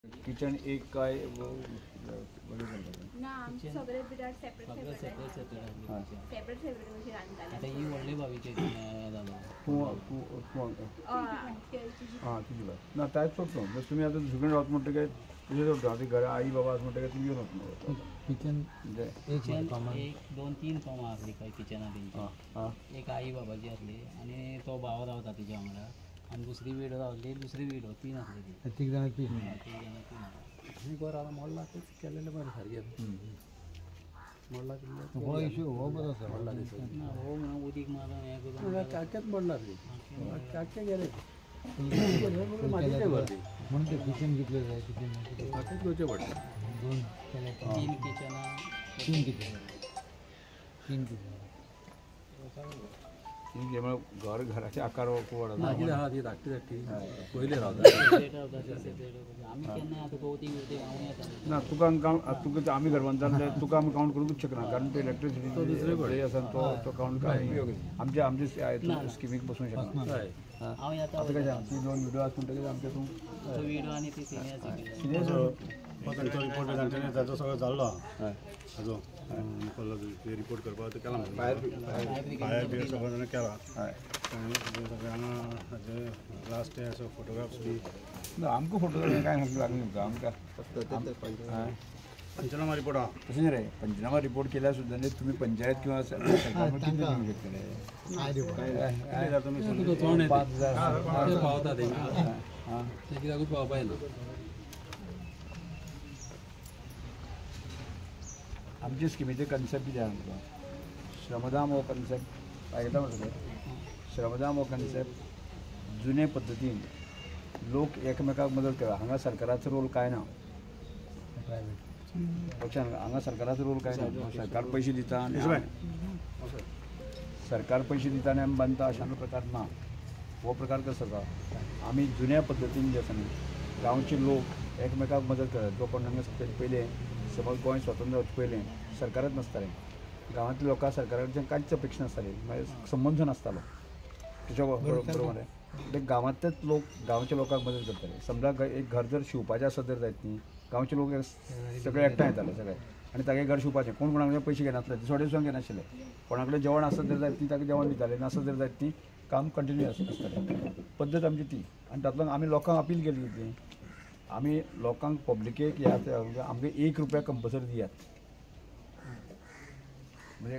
Kitchen एक काय ना आमचे सगळे बिराड सेपरेट म्हणजे रांदताले आता ही व्हडली भावीची जालो हां तुझी बात ना तायच सोडतो जर तुम्ही आता दुसरीकडे राहत म्हणतो काय तुझे सोडतो आता घरा आई बाबा असं म्हणतो काय तुम्ही येऊन होतो किचन म्हणजे एक दोन तीन कामां आसली काय किचनान तेंची एक आई बाबाची आसली आनी तो भाव रावता तिच्या वांगडा आनी दुसरी विडो रावली दुसरी विडो तीन आसली ती तीग जाणां तीन आनी घरा मोडला तेच केलेले बरें सारकें मोडला हो इशू हो बरो आसा मोडला हो म्हणून उदीक मारून हें करून काक्यात मोडला ती काक्या गेले म्हणून ते किचन घेतले जाय किचन काक्यात घेवचे पडटा दोन तीन किचनां तीन किचन घर घराचे आकार वाडा ती धाकटी धाकटी पयले रावता आमी केन्ना आतां भोवती ना तुका तुका आमी घर बांदता तुका आमी काउंट करूंकच शकना कारण ते इलेक्ट्रिसिटी तो दुसरे कडेन आसा तो काउंट काय आमचे स्किमीक बसूंक शकना आतां कशें ती दोन विडो आसा म्हणटकीर आमचे तूं विडो आनी ती सिनियर तांचो रिपोर्ट तांच्यानी ताचो सगळो जाल्लो हाजो रिपोर्ट करपाक केला भायर बी सगळो ताणें केला सगळ्यांना हाजे लास्ट डे फोटोग्राफ्स बी आमकां फोटो काय लागले तुमकां आमकां पंचनामा रिपोर्ट आहा तशें न्ही रे पंचनामा रिपोर्ट केल्यार सुद्दां न्ही तुमी पंचायत किंवा सरकार कितें दिवंक शकतले 5,000 पावता ते कित्याकूच पावपाक येना आमचे स्किमीचे कन्सेप्ट कितें आहा आमकां श्रमदाम हो कन्सेप्ट आयकता म्हणटलें श्रमदाम हो कन्सेप्ट जुने पद्दतीन लोक एकमेकाक मदत करा हांगा सरकाराचो रोल काय ना पक्षान हांगा सरकाराचो रोल काय ना सरकार पयशे दिता सरकार पयशे दिता आनी आमी बांदता अशा प्रकार ना हो प्रकार कसो आसा आमी जुन्या पद्दतीन जे आसा न्ही गांवचे लोक एकमेकाक मदत करतात जो कोण हांगा पयलें समज गोंय स्वतंत्र जावचे पयलें सरकारच नासतालें गांवांतल्या लोकांक सरकारा कडच्यान कांयच अपेक्षा नासताली मागीर संबंद नासतालो तुज्या बरोबर ते गांवांतलेच लोक गांवच्या लोकांक मदत करताले समजा एक घर जर शिवपाचें आसत जर जायत न्ही गांवचे लोक सगळे एकठांय येताले सगळे आनी तागे घर शिवपाचें कोण कोणाकडे पयशे घेनासले थोडे सुद्दां घेनाशिल्ले कोणाकडेन जेवण आसत जर जायत ती ताका जेवण दिताले नासत जर जायत ती काम कंटिन्यू आसतालें पद्दत आमची ती आनी तातूंत आमी लोकांक अपील केली कितें आमी लोकांक पब्लिकेक आमकां ₹1 कंपल्सरी दियात म्हणजे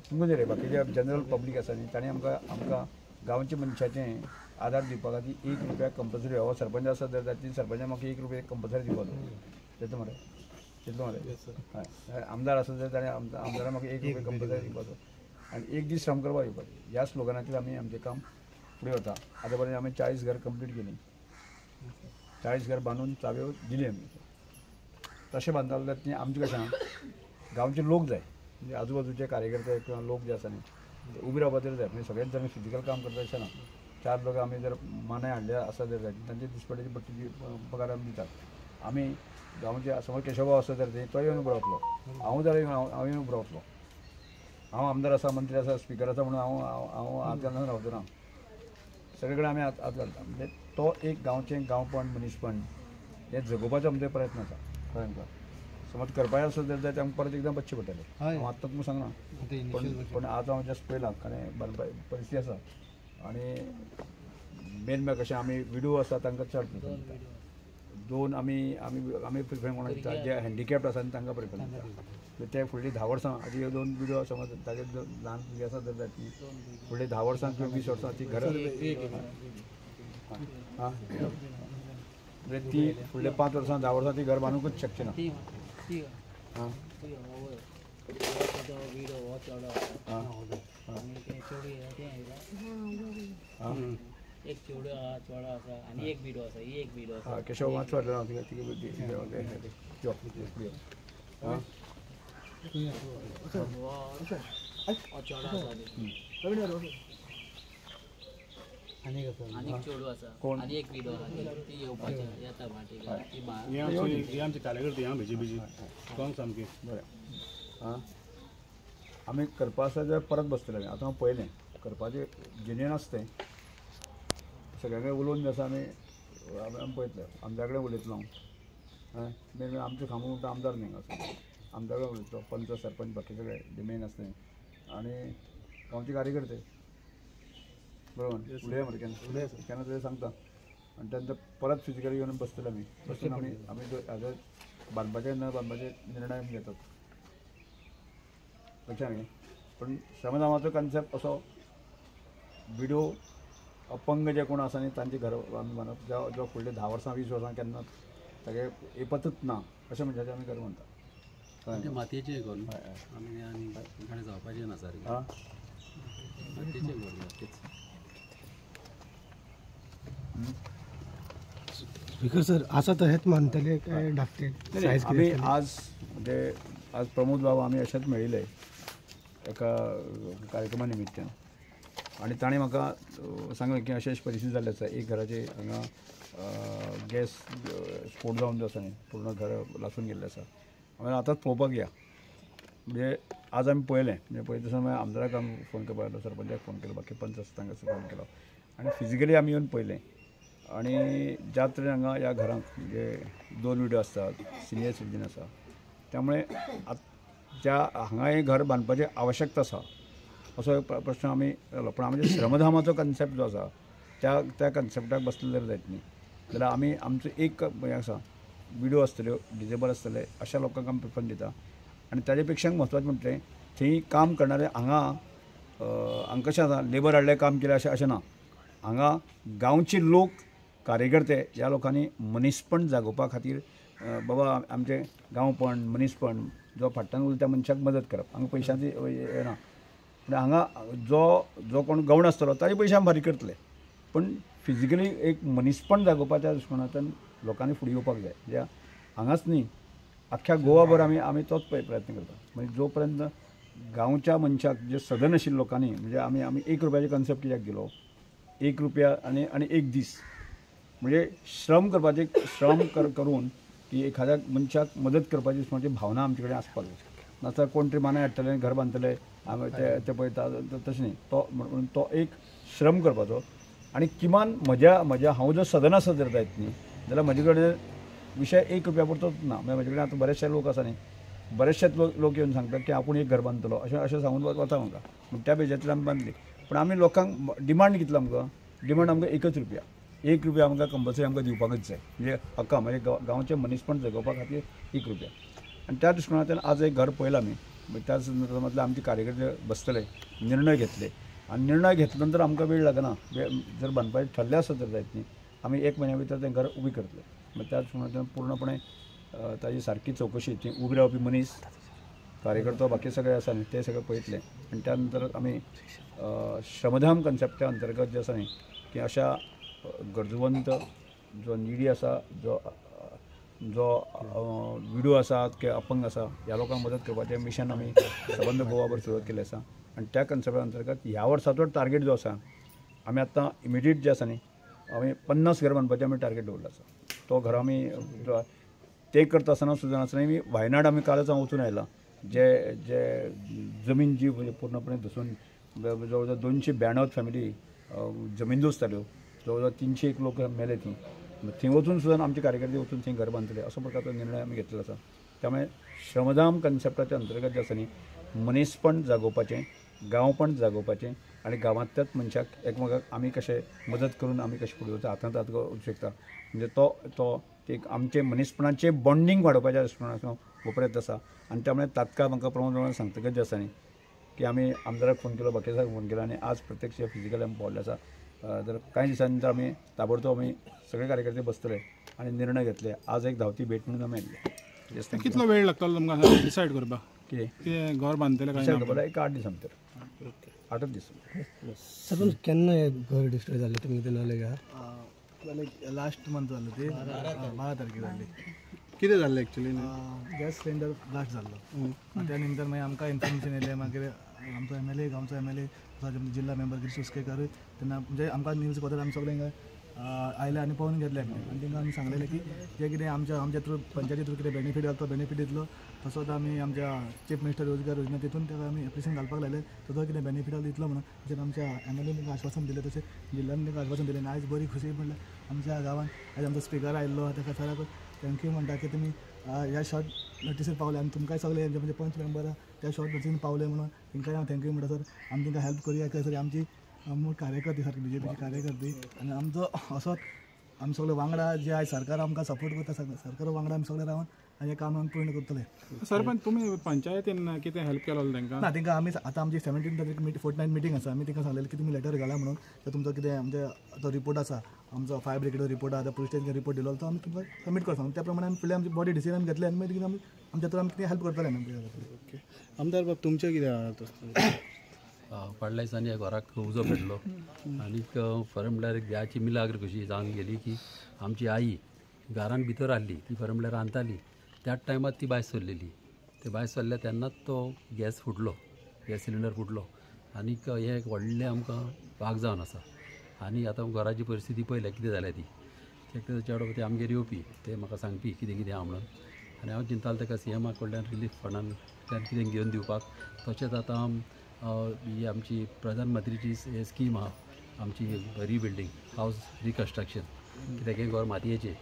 तुमकां रे बाकीचे जनरल पब्लीक आसा न्ही ताणें आमकां गांवच्या मनशाचें आदार दिवपा खातीर ₹1 कंपल्सरी हो सरपंच आसा जर जायत सरपंचान म्हाका ₹1 कंपल्सरी दिवपाचो येता मरे येतलो मरे हय आमदार आसा जर ताणें आमदारान म्हाका ₹1 कंपल्सरी दिवपाचो आनी एक दीस श्रम करपाक येवपाचें ह्या स्लोगनाचेर आमी आमचें काम फुडें वता आतां पर्यंत आमी 40 घर कंप्लीट केलीं 40 घर बांदून चाव्यो दिली आमी तशें बांदताले जाल्यार ती आमचें कशें आहा गांवचे लोक जाय म्हणजे आजूबाजूचे कार्यकर्ते किंवा लोक जे आसा न्ही उबे रावपा तरी जाय म्हणजे सगळेच जण फिजिकल काम करता अशें ना 4 लोक आमी जर मानाय हाडले आसा जर जाय तांचे दिसपट्याची पट्टीची पगार आमी दितात आमी गांवचे समज केशवभाव आसा जर तो येवन उबो रावतलो हांव जाल्यार हांव येवन उबो रावतलो हांव आमदार आसा मंत्री आसा स्पिकर आसा म्हणून हांव हात घालून रावचो ना सगळे कडेन आमी हात घालता म्हणजे तो एक गांवचें गांवपण मनीसपण हें जगोवपाचो आमचो प्रयत्न आसा कळ्ळें तुमकां समज करपाचें आसत जर जाय आमकां परत एकदां बसचें पडटलें हांव आतां तुमकां सांगना पण आज हांव जस्ट पळयलां कारण परिस्थिती आसा आनी मेन कशें आमी विडो आसा तांकां चड दोन आमी प्रिफरन्स कोणाक दिता जे हँडिकॅप्ड आसा तांकां प्रिफरन्स दिता ते फुडलीं 10 वर्सां आतां दोन विडो समज तागे ल्हान भुरगीं आसा जर जाय ती फुडलीं 10 वर्सां किंवा 20 वर्सां ती घर हां म्हणजे ती फुडले 5 वर्सां 10 वर्सां ती घर बांदूंकच शकची ना हां एक चेवडो आहा चोडो आसा आनी एक बिडो आसा ही एक बिडो आसा केशव मात वाटलो ना आनी एक चेवडो आसा आनी एक बिडो आहा ती येवपाचें येता भाटी ही आमची कार्यकर्ती हां बीजेपीची स्ट्रॉंग सामकी बरें हां आमी करपा आसा जाल्यार परत बसतले आतां हांव पळयलें करपाचें जेन्युइन आसा तें सगळ्या कडेन उलोवन बी आसा आमी पळयतले आमच्या कडेन उलयतलो हांव मेन आमचं खामो म्हणटा आमदार न्ही असं आमदार उलयतो पंच सरपंच बाकी सगळे जे मेन असते आणि गांवचे कार्यकर्ते बरोबर उलया मरे केन्ना तरी सांगता आणि त्यानंतर परत फिजिकली येऊन बसतले आमी बसून आमी हाजो बांदपाचे न बांदपाचे निर्णय आमी घेतात लक्षात घे पण श्रमदानाचो कन्सेप्ट असो व्हिडिओ अपंग जे कोण आसा न्ही तांचे घर बांदप जो फुडले 10 वर्सां 20 वर्सां केन्ना सगळे येपतच ना अशें म्हणजे आमी घर म्हणटा मातयेचें घर आमी आनी जावपाचें ना सारकें मातयेचें घर स्पीकर सर आसा तशेंच मानतले काय धाकटे सायज आमी आज म्हणजे आज प्रमोद बाबा आमी अशेंच मेळिल्ले एका कार्यक्रमा निमित्तान आणि ताणें म्हाका सांगलें की अशें परिस्थिती जाल्ली आसा एक घराचे हांगा गॅस स्फोट जावन जो आसा न्ही पूर्ण घर लासून गेल्लें आसा हांवें आतांच पळोवपाक या म्हणजे आज आमी पळयलें म्हणजे पळयता दिसा मागीर आमदाराक आमी फोन करपाक लागलो सरपंचाक फोन केलो बाकी पंच आसा तांकां फोन केलो आनी फिजिकली आमी येवन पळयलें आणि ज्या तरेन हांगा ह्या घरांत म्हणजे 2 विडो आसतात सिनियर सिटीजन आसा त्यामुळे ज्या हांगा हें घर बांदपाची आवश्यकता आसा असो एक प्रश्न आमी केलो पण आमच्या श्रमधामाचो कन्सेप्ट जो आसा त्या कन्सेप्टाक बसले जर जायत न्ही जाल्यार आमी आमचो एक हें आसा विडो आसतल्यो डिजेबल आसतले अशा लोकांक आमी प्रिफरन्स दिता आनी ताजे पेक्षा म्हत्वाचें म्हटलें थंय काम करणारे हांगा कशें आसा लेबर हाडलें काम केलें अशें ना हांगा गांवचे लोक कार्यकर्ते ह्या लोकांनी मनीसपण जागोवपा खातीर बाबा आमचें गांवपण मनीसपण जो फाटल्यान उरता त्या मनशाक मदत करप हांगा पयशांची हें ना म्हणजे हांगा जो कोण गवण आसतलो ताजे पयशे आमी फारीक करतले पण फिजिकली एक मनीसपण जागोवपाच्या दृश्टिकोनांतल्यान लोकांनी फुडें येवपाक जाय म्हणजे हांगाच न्ही आख्ख्या गोवाभर आमी तोच प्रयत्न करता म्हणजे जो पर्यंत गांवच्या मनशाक जे सदन आशिल्ल्या लोकांनी म्हणजे आमी 1 रुपयाचे कन्सेप्ट कित्याक दिलो 1 रुपया आनी 1 दीस म्हणजे श्रम करपाचे श्रम करून की एखाद्या मनशाक मदत करपाची म्हणजे भावना आमचे कडेन आसपाक जाय नाजाल्यार कोण तरी मानाय हाडटले घर बांदतले ते पळयता तशें न्ही तो एक श्रम करपाचो आनी किमान म्हज्या हांव जर सदन आसत जर जायत न्ही जाल्यार म्हजे कडेन विशय 1 रुपया पुरतोच ना म्हजे कडेन आतां बरेचशे लोक आसा न्ही बरेचशेच लोक येवन सांगतात की आपूण एक घर बांदतलो अशें सांगून वता म्हाका पूण त्या बेजाचेर आमी बांदली पूण आमी लोकांक डिमांड कितलो आमकां डिमांड आमकां 1 रुपया 1 रुपया आमकां कंपल्सरी आमकां दिवपाकच जाय म्हणजे हक्का म्हणजे गांवचें मनीसपण जगोवपा खातीर 1 रुपया आनी त्या दृश्टिकोनांतल्यान आज एक घर पळयलां आमी त्या संदर्भांतले आमचे कार्यकर्ते बसतले निर्णय घेतले आनी निर्णय घेतले नंतर आमकां वेळ लागना जर बांदपाचें ठरलें आसत जर जायत न्ही आमी 1 म्हयन्या भितर तें घर उबी करतले मागीर त्या दृश्टिकोनांतल्यान पूर्णपणे ताजी सारकी चवकशी ती उबी रावपी मनीस कार्यकर्तो बाकी सगळे आसा न्ही ते सगळे पळयतले आनी त्या नंतर आमी श्रमधाम कन्सेप्टा अंतर्गत जे आसा न्ही की अशा गरजवंत जो निडी आसा जो विडो आसात किंवा अपंग आसा ह्या लोकांक मदत करपाचें मिशन आमी सबंद गोवाभर सुरवात केलें आसा आनी त्या कन्सेप्टा अंतर्गत ह्या वर्साचो टार्गेट जो आसा आमी आतां इमिडिएट जे आसा न्ही आमी 50 घर बांदपाचें आमी टार्गेट दवरलो आसा तो घर आमी ते करता आसतना सुद्दां आमी वायनाड आमी कालच हांव वचून आयला जे जमीन जी म्हणजे पूर्णपणे धसून जवळ जवळ 292 फॅमिली जमीनदोस्त जाल्यो जवळ जवळ 301 लोक मेले थंय वचून सुद्दां आमचे कार्यकर्ते वचून थंय घर बांदतले असो प्रकारचो निर्णय आमी घेतलेलो आसा त्यामुळे श्रमधाम कन्सेप्टाच्या अंतर्गत जे आसा न्ही मनीसपण जागोवपाचें गांवपण जागोवपाचें आनी गांवांतल्याच मनशाक एकमेकाक आमी कशें मदत करून आमी कशें फुडें वचूं हातांत हात वचूं शकता म्हणजे तो एक आमचे मनीसपणाचें बॉन्डिंग वाडोवपाच्या दृश्टिकोनांतल्यान हो प्रयत्न आसा आनी त्यामुळे तात्काळ म्हाका प्रमोद सांगतकच जे आसा न्ही की आमी आमदाराक फोन केलो बाकीच्याक फोन केलो आनी आज प्रत्यक्ष फिजिकली आमी पावल्ले आसा तर कांय दिसांनी नंतर आमी ताबडतोब आमी सगळे कार्यकर्ते बसतले आनी निर्णय घेतले आज एक धांवती भेट म्हणून आमी येयल्ले कितलो वेळ लागतलो तुमकां डिसायड करपाक कितें घर बांदतले काय डिसायड करपाक एक 8 दीस भितर 8 दीस सपोज केन्ना घर डिस्ट्रॉय जालें तुमी कितें नाल्यार जाल्यार लास्ट मंथ जालें ते 12 तारखेर जाल्ली कितें जाल्लें एक्चुअली गॅस सिलिंडर ब्लास्ट जाल्लो त्या नंतर मागीर आमकां इन्फॉर्मेशन येयलें मागीर आमचो MLA गांवचो MLA जिल्हा मेंबर गिरीश उसकेकर तेन्ना म्हणजे आमकां न्यूज पत्र आमी सगळे आयले आनी पळोवन घेतले आनी तांकां आमी सांगलेलें की जे कितें आमच्या थ्रू पंचायती थ्रू कितें बेनिफीट जाता तो बेनिफीट दितलो तसोच आमी आमच्या चीफ मिनिस्टर रोजगार योजना तितून ताका आमी एप्लिकेशन घालपाक लायलें तो कितें बेनिफीट दितलो म्हणून तशेंच आमच्या MLA तांकां आश्वासन दिलें तशें जिल्ल्यान तांकां आश्वासन दिलें आनी आयज बरी खुशी म्हणल्यार आमच्या गांवांत आयज आमचो स्पिकर आयिल्लो ताका सराक थँक्यू म्हणटा की तुमी ह्या शॉर्ट नोटिसीर पावले आनी तुमकांय सगळे म्हणजे पंच मेंबर त्या शॉर्ट नोटिसीन पावले म्हणून तांकांय हांव थँक्यू म्हणटा सर. आमी तांकां हेल्प करूया खंय आमची मूळ कार्यकर्ते सारकी BJPची कार्यकर्ते आनी आमचो असोच आमी सगळे वांगडा जे आयज सरकार आमकां सपोर्ट करता सरकार वांगडा आमी सगळे रावन हें काम आमी पूर्ण करतले. सरपंच तुमी पंचायतीन कितें हेल्प केलो तांकां? ना तांकां आमी आतां आमची 17 तारीख फोर्टनायट मिटींग आसा. आमी तांकां सांगलेलें की तुमी लेटर घाला म्हणून तर तुमचो कितें म्हणजे तो रिपोर्ट आसा आमचो फायर ब्रिगेडो रिपोर्ट आसा पुलीस स्टेशन रिपोर्ट दिलो तो आमी तुमकां सबमीट करता. त्या प्रमाणे आमी फुडलें आमची बॉडी डिसिजन घेतले आनी मागीर आमी आमच्या तर आमी कितें हेल्प करतले आमी. ओके. आमदार बाब तुमचें कितें आहा? फाटल्या दिसांनी घराक उजो पेटलो आनी खरें म्हणल्यार एक देवाची मिलाग्र कशी जावन गेली की आमची आई घरान भितर आसली ती खरें म्हणल्यार रांदताली त्याच टायमार ती भायर सरलेली. ते भायर सरले तेन्नाच तो गॅस फुटलो, गॅस सिलिंडर फुटलो आनीक हें एक व्हडलें आमकां भाग जावन आसा. आनी आतां घराची परिस्थिती पळयल्या कितें जाल्या ती तेका चेडो ते आमगेर येवपी ते म्हाका सांगपी कितें कितें आहा म्हणून. आनी हांव चिंतालो ताका CMA कडल्यान रिलीफ फंडान कितें घेवन दिवपाक. तशेंच आतां ही आमची प्रधानमंत्रीची स्कीम आहा आमची रिबिल्डींग हावस रिकन्स्ट्रक्शन कित्याक हें घर मातयेचें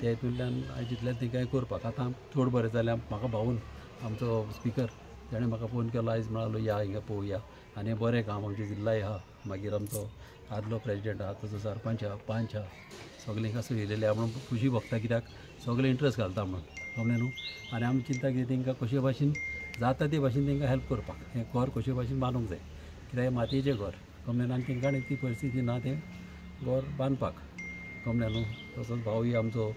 ते हितूंतल्यान हांवें चिंतलें तें करपाक. आतां चड बरें जालें म्हाका भाऊन आमचो स्पिकर ताणें म्हाका फोन केलो आयज म्हणालो या हिंगा पळोवया आनी हें बरें काम आमचे जिल्लाय आहा मागीर आमचो आदलो प्रेजिडेंट आहा तसो सरपंच आहा पंच आहा सगळें हिंगा येयलेले आहा म्हणून खुशी भोगता कित्याक सगळे इंट्रस्ट घालता म्हणून कळ्ळें न्हू. आनी आमी चिंता की तांकां कशे भाशेन जाता ते भाशेन तांकां हेल्प करपाक हें घर कशे भाशेन बांदूंक जाय कित्याक हें मातयेचें घर कळ्ळें न्हू. आनी तांकां ती परिस्थिती ना तें घर बांदपाक कळ्ळें न्हू. तसोच भाऊय आमचो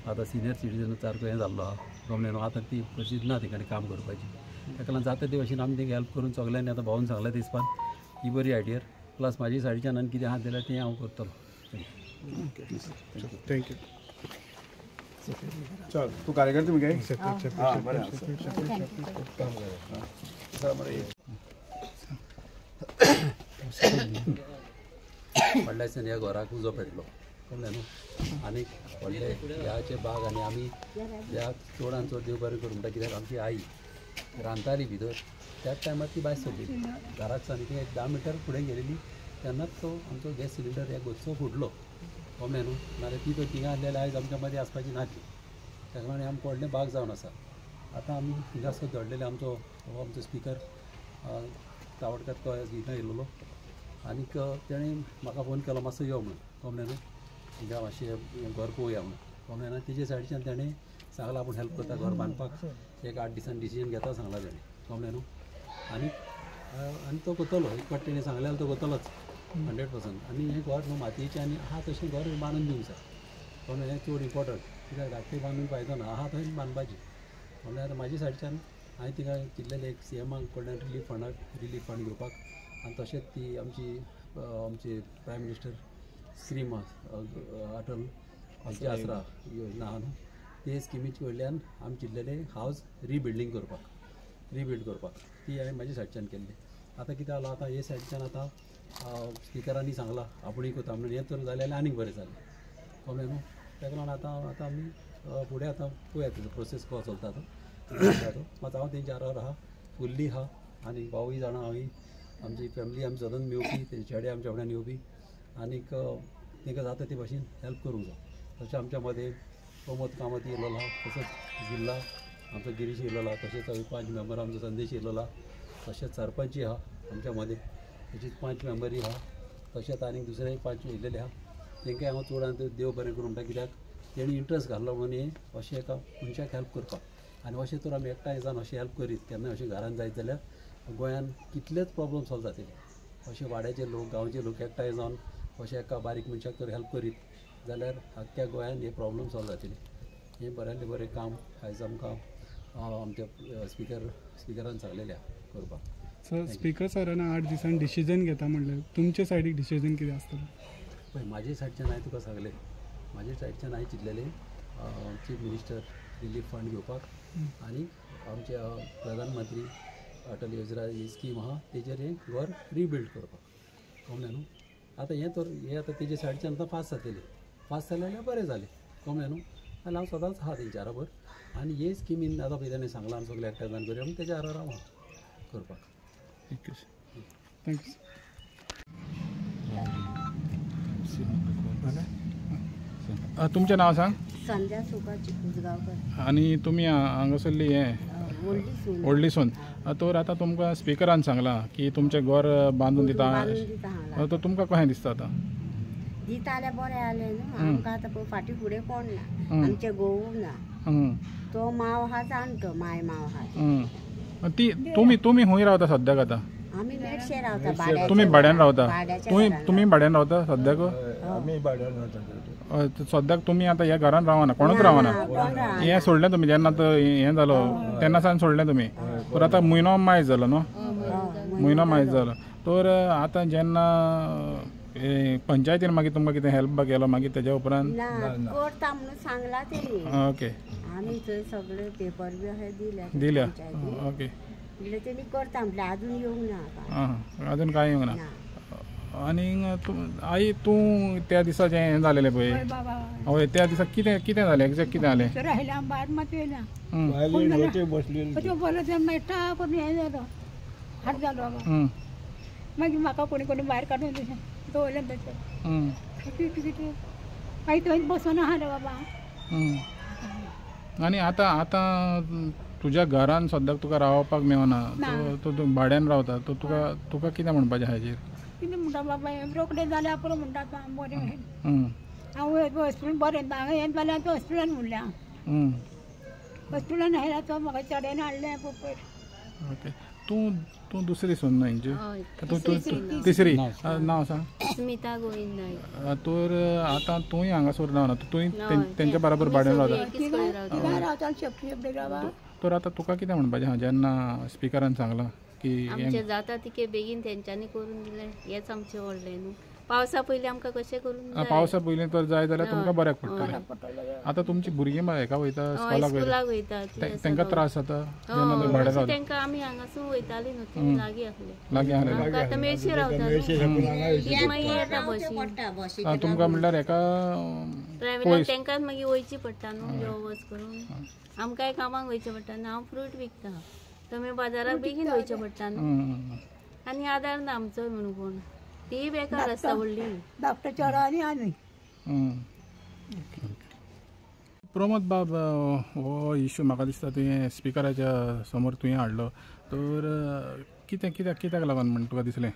आतां सिनियर सिटीजन सारको हें जाल्लो आहा कळ्ळें न्हू. आतां ती परिस्थिती ना तेंच्यांनी काम करपाची ताका लागून जाता ते भाशेन आमी तांकां हेल्प करून सगल्यांनी आतां भाऊन सांगलें ते हिसपान ही बरी आयडिया प्लस म्हाजी सायडीच्यान आनी कितें आहा जाल्यार तें हांव करतलो. थँक्यू. चल तूं कार्यकर्ते मगे हां बरें फाटल्या दिसांनी ह्या घराक उजो पेटलो कळ्ळें न्हू. आनी व्हडले देवाचे बाग आनी आमी देवाक चडांत चड देव बरें करूं म्हणटा कित्याक आमची आई रांदताली भितर त्याच टायमार ती भायर सरली घराक सावन ती 10 मिटर फुडें गेलेली तेन्नाच तो आमचो गॅस सिलिंडर ह्या गोचो फुटलो कळ्ळें न्हू. नाल्यार ती तर थिंगा आसलेली आयज आमच्या मदीं आसपाची नासली ताका लागून आमकां व्हडलें बाग जावन आसा. आतां आमी हिंगासर दवरलेले आमचो स्पिकर तावडकर तो हिंगा येयलोलो आनीक तेणें म्हाका फोन केलो मातसो यो म्हणून कळ्ळें न्हू. हिंगा मातशें घर पळोवया म्हणून कळ्ळें न्हू. तेजे सायडीच्यान तेणें सांगलां आपूण हेल्प करता घर बांदपाक एक 8 दिसान डिसिजन घेता सांगला तेणें कळ्ळें न्हू. आनी तो करतलो एक फावट तेणें सांगलें जाल्यार तो करतलोच 100%. आनी हें घर न्हू मातयेचें आनी आहा तशें घर बांदून दिवंक जाय कळ्ळें. हें चड इम्पॉर्टंट कित्याक धाकटें बांदून फायदो ना आहा थंय बांदपाची कळ्ळें. आतां म्हाजे सायडीच्यान हांवें तिका चिंतलेलें एक CMA कडल्यान रिलीफ फंड घेवपाक आनी तशेंच ती आमचे प्रायम मिनिस्टर स्कीम अटल आमची आसरा योजना आहा न्हू ते स्किमीचे कडल्यान आमी चिंतलेलें हावस रिबिल्ड करपाक ती हांवें म्हाज्या सायडीच्यान केल्ली. आतां कितें जालां आतां हे सायडीच्यान आतां स्पिकरांनी सांगलां आपुणूय करता म्हणून हें तर जालें जाल्यार आनीक बरें जालें कळ्ळें न्हू. ताका लागून आतां आमी फुडें आतां पळोवया तेजो प्रोसेस कसो चलता तो मात हांव तेंच्या आरार आहा फुल्ली आहा आनी भावूय जाणा हांवूय आमची फॅमिली आमी सदांच मेवपी तेजे चेडे आमच्या फुड्यान येवपी आनीक तांकां जाता ते भाशेन हेल्प करूंक जाय. तशें आमच्या मदें प्रमोद कामत येयलो आहा तसोच जिल्ला आमचो गिरीश येयलो आहा तशेंच 5 मेंबर आमचो संदेश येयलो आहा तशेंच सरपंच आहा आमच्या मदें तशीच 5 मेंबरूय आहा तशेंच आनीक दुसरे 5 येयलेले आहा तांकांय हांव चडांत देव बरें करूं म्हणटा कित्याक तेणी इंट्रस्ट घालो म्हणून हें अशें एका मनशाक हेल्प करपाक आनी अशें तर आमी एकठांय जावन अशें हेल्प करीत केन्नाय अशें घरान जायत जाल्यार गोंयांत कितलेच प्रॉब्लम सॉल्व जातले. अशें वाड्याचे लोक गांवचे लोक एकठांय जावन अशें एका बारीक मनशाक तर हेल्प करीत जाल्यार आख्ख्या गोंयांत हे प्रॉब्लम सॉल्व जातले. हें बऱ्यांतलें बरें काम आयज आमकां आमच्या स्पिकरान सांगलेलें आहा करपाक. सर स्पिकर सरान 8 दिसान डिसिजन घेता म्हणलें तुमचे सायडीक डिसिजन कितें आसतलें? पळय म्हाजे सायडच्यान हांवें तुका सांगलें म्हाजे सायडच्यान हांवें चिंतलेलें चीफ मिनिस्टर रिलीफ फंड घेवपाक आनी आमचे प्रधानमंत्री अटल योजना ही स्कीम आहा तेजेर हें घर रिबिल्ड करपाक कळ्ळें न्हू. आतां हें आतां तेजे सायडीच्यान आतां पास जालें बरें जालें कळ्ळें न्हू. आनी हांव सदांच आहा तेंच्या बरोबर आनी हे स्किमीन आतां पळय तेणें सांगलां आमी सगळे एकठांय जावन करूया म्हणून तेज्या आरार हांव करपाक. थँक्यू. तुमचें नांव सांग. संध्या सुभाष कुसगांवकर. आनी तुमी हांगासरली हे व्हडलीसून तर आतां तुमकां स्पिकरान सांगलां की तुमचें घर बांदून दिता तर तुमकां कशें दिसता आतां? दिता जाल्यार बरें जालें न्हू. आमकां आतां पळय फाटीं फुडें कोण ना, आमचे घोव ना. तो माव आहा जाणटो, माय माव आहा ती तुमी खंय रावता सद्याक आतां? आमी बेडशे रावता भाड्याचे. तुमी भाड्यान रावता? भाड्याच्या तुमी भाड्यान रावता सद्याक? आमी भाड्यान रावता. सद्याक तुमी आतां ह्या घरान रावना, कोणूच रावना? हें सोडलें तुमी जेन्ना हें जालो तेन्ना सावन सोडलें तुमी? तर आतां म्हयनो मायज जालो न्हू, म्हयनो मायज जालो. तर आतां जेन्ना पंचायतीन मागीर तुमकां कितें हेल्प केलो मागीर तेज्या उपरांत? करता म्हणून सांगला तेणी. ओके. आमी थंय सगळे पेपर बी अशें दिल्या? ओके. म्हणल्यार तेणी करता म्हटलें अजून येवंक ना. अजून कांय येवंक ना. आनी आई तूं त्या दिसाचें हें जालेलें पळय, हय त्या दिसा कितें कितें जालें? एक्झॅक्ट कितें जालें? राहिल्या भायर मात येयना बसलें मेळटा पूण हें जालो हात जालो बाबा. मागीर म्हाका कोणी कोणी भायर काडून दवरलें तशें कितें मागीर थंय बसून आहा रे बाबा. आनी आतां तुज्या घरान सद्याक तुका रावपाक मेळना, तूं भाड्यान रावता, तर तुका कितें म्हणपाचें हाजेर? कितें म्हणटा बाबा रोखडें जाल्यार पुरो म्हणटा आतां बरें. हांव हॉस्पिटल बरें हांगा हें जाल्यार तूं हॉस्पिटलान म्हणल्या. हॉस्पिटलान हें तो म्हाका चडेन हाडलें पयर. ओके. तूं दुसरी सून न्हय हेंची? तिसरी. नांव सांग. स्मिता गोविंद नायक. तर आतां तुंय हांगासर रावना, तुंय तेंच्या बरोबर भाड्यान रावता. तर आतां तुका कितें म्हणपाचें आहा जेन्ना स्पिकरान सांगलां की आमचे जाता तिके बेगीन तेंच्यांनी करून दिलें हेंच आमचें व्हडलें न्हू. पावसा पयलीं आमकां कशें करून जाय. पावसा पयलीं तर जाय जाल्यार तुमकां बऱ्याक पडटलें. आतां तुमची भुरगीं हेका वयता, स्कुलाक वयता, तांकां त्रास जाता जेन्ना तुमी भाड्यान रावता? तांकां आमी हांगासून वयतालीं न्हू, ती लागीं लागीं आसलें. आतां मेळशे रावता मागीर येता बशीन. तुमकां म्हणल्यार हेका ट्रॅव्हलाक तांकांच मागीर वयची पडटा न्हू यो वच करून. आमकांय कामाक वयचें पडटा न्हू. हांव फ्रूट विकता, थंय बाजाराक बेगीन वयचें पडटा न्हू. आनी आदार ना आमचो म्हणून कोण, ती बेकार आसता व्हडली. धाकटो चेडो आनी आमी. प्रमोद बाब, हो इश्यू म्हाका दिसता तुवें स्पिकराच्या समोर तुवें हाडलो. तर कित्याक लागून म्हण तुका दिसलें?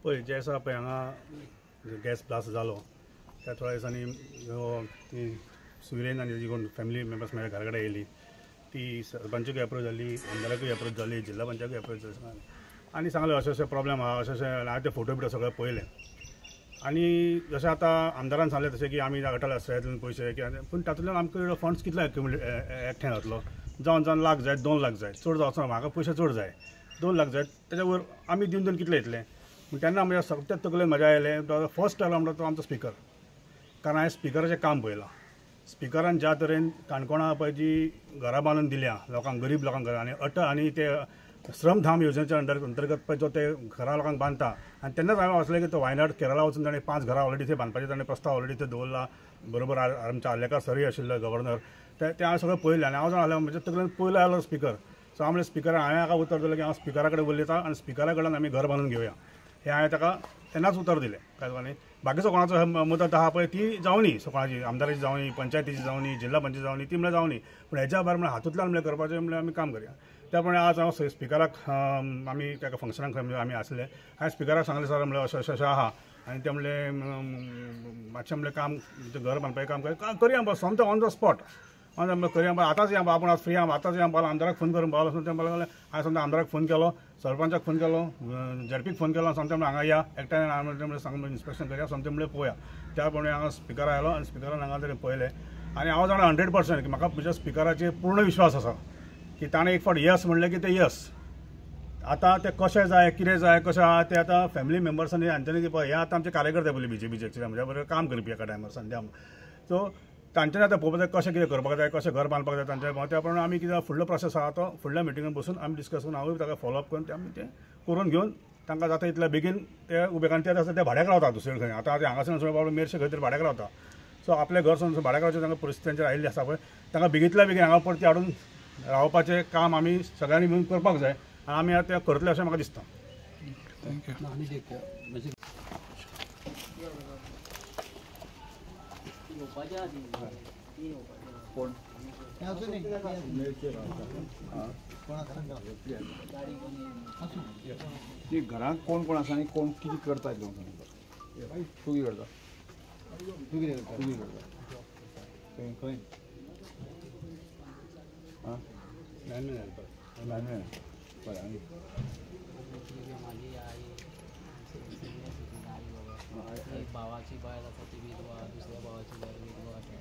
पळय जे आसा पळय हांगा गॅस ब्लास्ट जालो त्या थोड्या दिसांनी ती सुरेन आनी जी कोण फॅमिली मेंबर्स म्हाज्या घरा कडेन येयली, ती सरपंचाकूय एप्रोच जाली, आमदाराकूय एप्रोच जाली, जिल्हा पंचायतूय एप्रोच जाली आनी सांगलें अशें अशें प्रॉब्लेम आहा, अशें हांवें ते फोटो बिटो सगळे पळयले. आनी जशें आतां आमदारान सांगलें तशें की आमी धाडटले आसतल्यातून पयशे किंवा, पूण तातूंतल्यान आमकां फंड्स कितलो एकठांय जातलो? जावन लाख जाय, 2 लाख जाय, चड जावचो ना. म्हाका पयशे चड जाय, 2 लाख जाय, तेच्या वयर आमी दिवन कितले येतले? तेन्ना म्हज्या सगळ्यात तकलेन म्हज्या आयलें फर्स्ट आयलो म्हणटा तो आमचो स्पिकर. कारण हांवें स्पिकराचें काम पळयलां. स्पिकरान ज्या तरेन काणकोणा पळय जी घरां बांदून दिल्या लोकांक, गरीब लोकांक घरां, आनी आनी ते श्रमधाम येवजणेच्या अंतर्गत पळय जो ते घरा लोकांक बांदता. आनी तेन्नाच हांवें वाचलें की तो वायनाड केरळा वचून ताणें 5 घरां ऑलरेडी थंय बांदपाचें ताणें प्रस्ताव ऑलरेडी थंय दवरला. बरोबर आमच्या आलेकार सरी आशिल्लो गव्हर्नर, ते हांवें सगळें पळयलें. आनी हांव जावन म्हज्या तकलेन पयलो आयलो स्पिकर. सो हांव स्पिकराक हांवें हाका उतर दिलें की हांव स्पिकरा कडेन उलयतां आनी स्पिकरा कडल्यान आमी घर बांदून घेवया. हें हांवें ताका तेन्नाच उतर दिलें. कळ्ळें? बाकीचो कोणाचो मदत आहा पळय ती जावनी, सो कोणाची आमदाराची जावनी, पंचायतीची जावनी, जिल्हा पंचायत जावनी, ती म्हणल्यार जावनी. पूण हेच्या भायर म्हणल्यार हातूंतल्यान म्हणल्यार करपाचें म्हणल्यार आमी काम करया. त्या प्रमाणे आज हांव स्पिकराक आमी ताका फंक्शनाक आमी आसले, हांवें स्पिकराक सांगलें सर म्हणल्यार अशें आहा. आनी ते म्हणलें मातशें म्हणलें काम घर बांदपाचें काम करया बस सोमतें ऑन द स्पॉट. करया आतांच या आपूण आज फ्री आहा, आतांच या पावलो, आमदाराक फोन करून पावलो. तें म्हणलें हांवें समजा आमदाराक फोन केलो, सरपंचाक फोन केलो, झेडपीक फोन केलो, समतें म्हणलें हांगा या एकट्यान म्हणलें सांग इन्स्पेक्शन करया, समतें म्हणलें पळोवया. त्या प्रमाणे हांगा स्पिकर आयलो आनी स्पिकरान हांगा तरी पळयलें. आनी हांव जाणा 100% की म्हाका म्हज्या स्पिकराचेर पूर्ण विश्वास आसा की ताणें एक फावट यस म्हणलें की तें यस. आतां तें कशें जाय, कितें जाय, कशें आहा तें आतां फॅमिली मेंबर्सांनी हांच्यांनी पळय हे आतां आमचे कार्यकर्ते पयलीं BJPचे म्हज्या बरोबर काम करपी एका टायमार संध्या. सो तांच्यांनी आतां पळोवपाक जाय कशें कितें करपाक जाय, कशें घर बांदपाक जाय तांच्या. त्या प्रमाणे आमी कितें फुडलो प्रोसेस आहा तो फुडल्या मिटिंगान बसून आमी डिस्कस करून हांवूय ताका फॉलोअप करून आमी तें करून घेवन तांकां जाता इतल्या बेगीन ते उबे. कारण ते आसा ते भाड्याक रावता दुसरे खंय. आतां हांगासर बाबा मेरशे खंय तरी भाड्याक रावता. सो आपल्या घर सोडून भाड्याक रावचें तांकां परिस्थिती तांचेर आयिल्ली आसा पळय, तांकां बेगींतल्या बेगीन हांगा परती हाडून रावपाचें काम आमी सगळ्यांनी मिळून करपाक जाय. आनी आमी आतां तें करतले अशें म्हाका दिसता. थँक्यू. येवपाचें आहा ती येवपाचें कोण ती घरांत कोण कोण आसा आनी कोण कितें करता तूं कितें करता तूं कितें करता खंय लायनमॅन लायनमॅन बरें आनी म्हाजी आई एक भावाची बायल आसा ती विधवा दुसऱ्या भावाची बायल विधवा आसा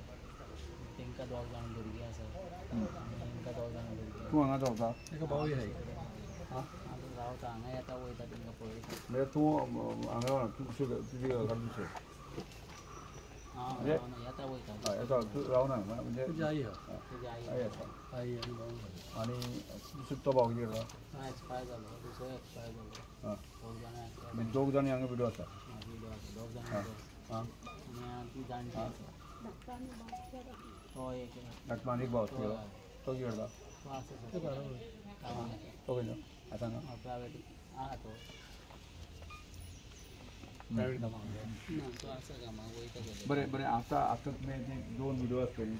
तांकां 2 जाण भुरगीं आसा तांकां 2 जाण भुरगीं तूं हांगा रावता एका भावूय आहाय आतां रावता हांगा येता वयता तांकां पळयता म्हणजे तूं हांगा रावना तूं तुजी घरा दुसरें हांव म्हणजे येता वयता हय येता तूं रावना हांगा म्हणजे तुजी आई तेजी आई आई आसा आई आनी भाऊ आनी दुसरो तो भाव कितें करता एक्सपायर जालो दुसरो एक्सपायर जालो आं 2 जाणां एक्सपायर म्हणजे 2 जाणी हांगा विडो आसा विडो आसा 2 जाणां आं आनी ती जाणटी आसा तो एक धाकटो आनीक भाव तुजो तो कितें करता तो आसा तो खंय आतां हांगा प्रायवेट आहा तो प्रायवेट कामाक ना तो आसा कामाक वयता बरें बरें आतां तुमी 2 विडो आसतली